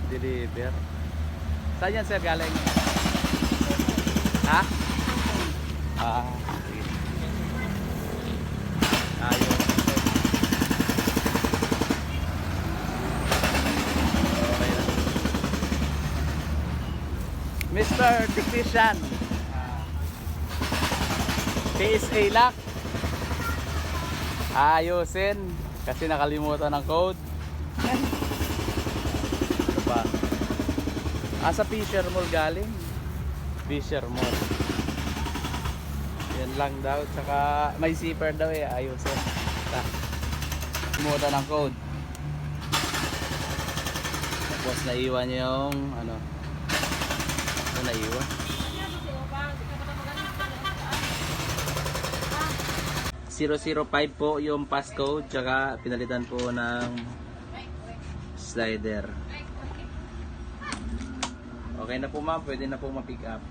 Deliver. Saan yan sir galing? Ha? Sige. Ayos. Okay na. Mr. Technician. PSA lock. Ayusin. Kasi nakalimutan ng code. Ano pa? Sa Fisher Mall galing. Fisher Mall. Yan lang daw. Tsaka may zipper daw eh. Ayusin. Nakalimutan ng code. Tapos naiwan yung ano. Ito naiwan. 005 po yung passcode, tsaka pinalitan po ng slider. Okay na po ma'am, pwede na po ma-pick up.